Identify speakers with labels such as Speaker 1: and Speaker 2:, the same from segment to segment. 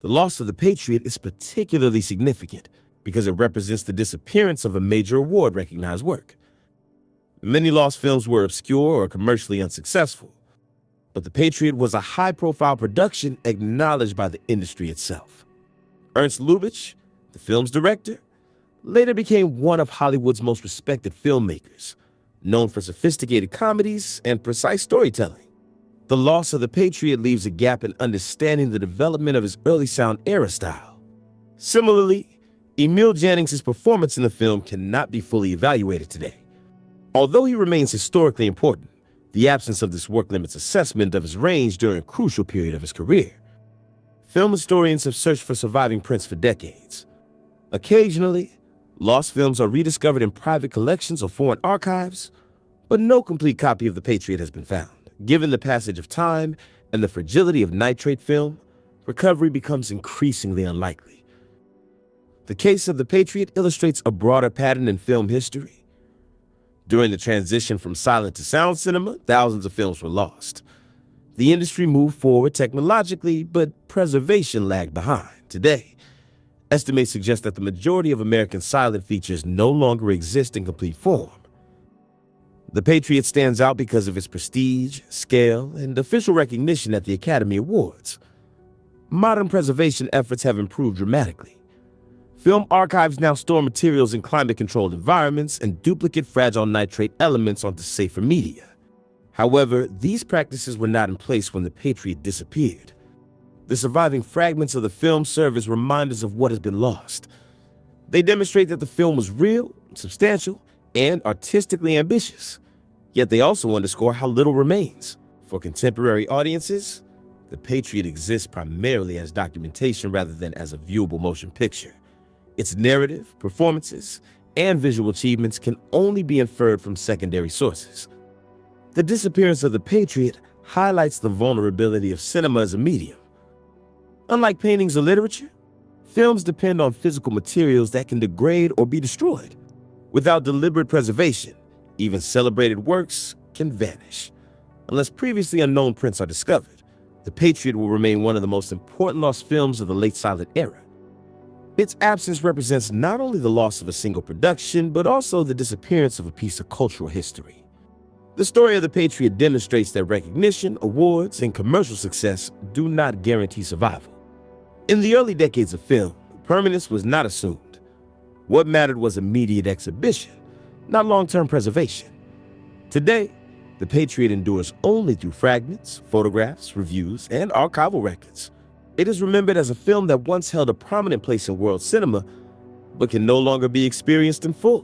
Speaker 1: The loss of the Patriot is particularly significant because it represents the disappearance of a major award-recognized work. Many lost films were obscure or commercially unsuccessful, but The Patriot was a high-profile production acknowledged by the industry itself. Ernst Lubitsch, the film's director, later became one of Hollywood's most respected filmmakers, known for sophisticated comedies and precise storytelling. The loss of The Patriot leaves a gap in understanding the development of his early sound era style. Similarly, Emil Jannings' performance in the film cannot be fully evaluated today. Although he remains historically important, the absence of this work limits assessment of his range during a crucial period of his career. Film historians have searched for surviving prints for decades. Occasionally, lost films are rediscovered in private collections or foreign archives, but no complete copy of The Patriot has been found. Given the passage of time and the fragility of nitrate film, recovery becomes increasingly unlikely. The case of The Patriot illustrates a broader pattern in film history. During the transition from silent to sound cinema, thousands of films were lost. The industry moved forward technologically, but preservation lagged behind. Today, estimates suggest that the majority of American silent features no longer exist in complete form. The Patriot stands out because of its prestige, scale, and official recognition at the Academy Awards. Modern preservation efforts have improved dramatically. Film archives now store materials in climate-controlled environments and duplicate fragile nitrate elements onto safer media. However, these practices were not in place when The Patriot disappeared. The surviving fragments of the film serve as reminders of what has been lost. They demonstrate that the film was real, substantial, and artistically ambitious. Yet they also underscore how little remains. For contemporary audiences, The Patriot exists primarily as documentation rather than as a viewable motion picture. Its narrative, performances, and visual achievements can only be inferred from secondary sources. The disappearance of The Patriot highlights the vulnerability of cinema as a medium. Unlike paintings or literature, films depend on physical materials that can degrade or be destroyed. Without deliberate preservation, even celebrated works can vanish. Unless previously unknown prints are discovered, The Patriot will remain one of the most important lost films of the late silent era. Its absence represents not only the loss of a single production, but also the disappearance of a piece of cultural history. The story of The Patriot demonstrates that recognition, awards, and commercial success do not guarantee survival. In the early decades of film, permanence was not assumed. What mattered was immediate exhibition, not long-term preservation. Today, The Patriot endures only through fragments, photographs, reviews, and archival records. It is remembered as a film that once held a prominent place in world cinema, but can no longer be experienced in full.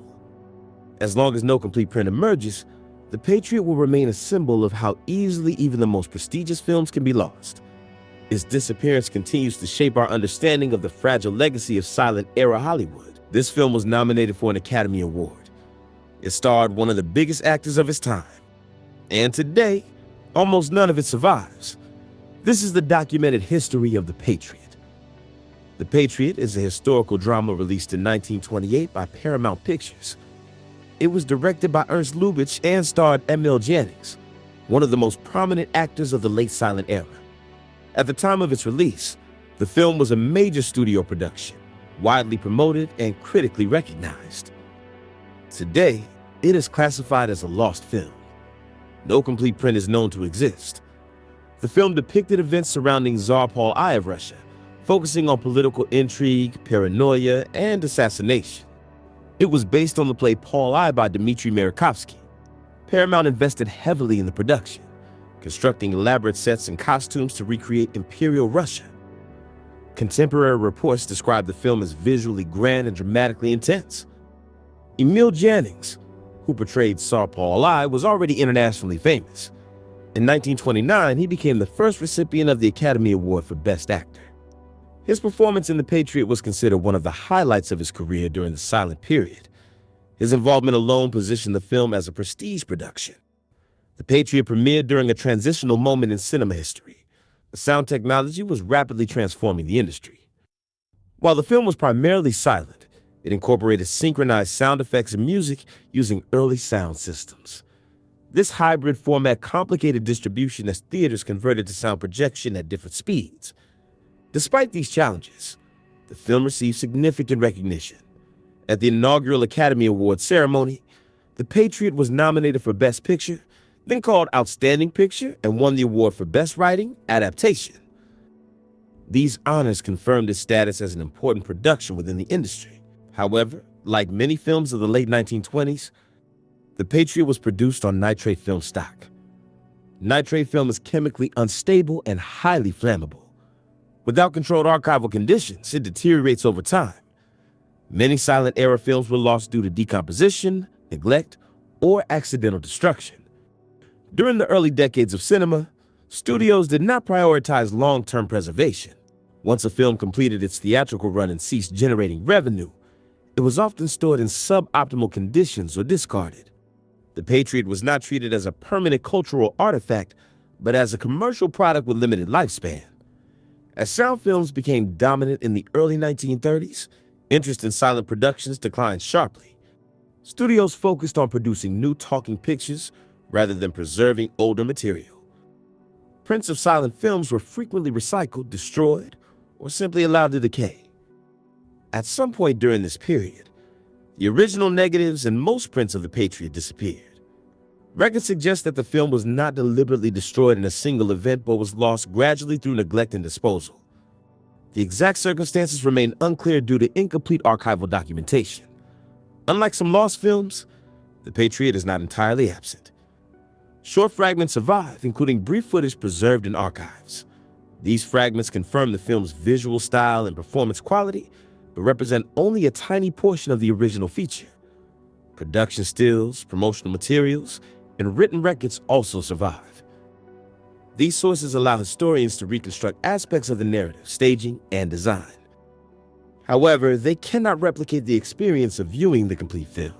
Speaker 1: As long as no complete print emerges, The Patriot will remain a symbol of how easily even the most prestigious films can be lost. Its disappearance continues to shape our understanding of the fragile legacy of silent-era Hollywood. This film was nominated for an Academy Award. It starred one of the biggest actors of its time. And today, almost none of it survives. This is the documented history of The Patriot. The Patriot is a historical drama released in 1928 by Paramount Pictures. It was directed by Ernst Lubitsch and starred Emil Jannings, one of the most prominent actors of the late silent era. At the time of its release, the film was a major studio production, widely promoted and critically recognized. Today, it is classified as a lost film. No complete print is known to exist. The film depicted events surrounding Tsar Paul I of Russia, focusing on political intrigue, paranoia, and assassination. It was based on the play Paul I by Dmitry Merezhkovsky. Paramount invested heavily in the production, constructing elaborate sets and costumes to recreate Imperial Russia. Contemporary reports describe the film as visually grand and dramatically intense. Emil Jannings, who portrayed Tsar Paul I, was already internationally famous. In 1929, he became the first recipient of the Academy Award for Best Actor. His performance in The Patriot was considered one of the highlights of his career during the silent period. His involvement alone positioned the film as a prestige production. The Patriot premiered during a transitional moment in cinema history. The sound technology was rapidly transforming the industry. While the film was primarily silent, it incorporated synchronized sound effects and music using early sound systems. This hybrid format complicated distribution as theaters converted to sound projection at different speeds. Despite these challenges, the film received significant recognition. At the inaugural Academy Awards ceremony, The Patriot was nominated for Best Picture, then called Outstanding Picture, and won the award for Best Writing Adaptation. These honors confirmed its status as an important production within the industry. However, like many films of the late 1920s, The Patriot was produced on nitrate film stock. Nitrate film is chemically unstable and highly flammable. Without controlled archival conditions, it deteriorates over time. Many silent-era films were lost due to decomposition, neglect, or accidental destruction. During the early decades of cinema, studios did not prioritize long-term preservation. Once a film completed its theatrical run and ceased generating revenue, it was often stored in suboptimal conditions or discarded. The Patriot was not treated as a permanent cultural artifact, but as a commercial product with limited lifespan. As sound films became dominant in the early 1930s, interest in silent productions declined sharply. Studios focused on producing new talking pictures rather than preserving older material. Prints of silent films were frequently recycled, destroyed, or simply allowed to decay. At some point during this period, the original negatives and most prints of The Patriot disappeared. Records suggest that the film was not deliberately destroyed in a single event, but was lost gradually through neglect and disposal. The exact circumstances remain unclear due to incomplete archival documentation. Unlike some lost films, The Patriot is not entirely absent. Short fragments survive, including brief footage preserved in archives. These fragments confirm the film's visual style and performance quality, but represent only a tiny portion of the original feature. Production stills, promotional materials, and written records also survive. These sources allow historians to reconstruct aspects of the narrative, staging, and design. However, they cannot replicate the experience of viewing the complete film.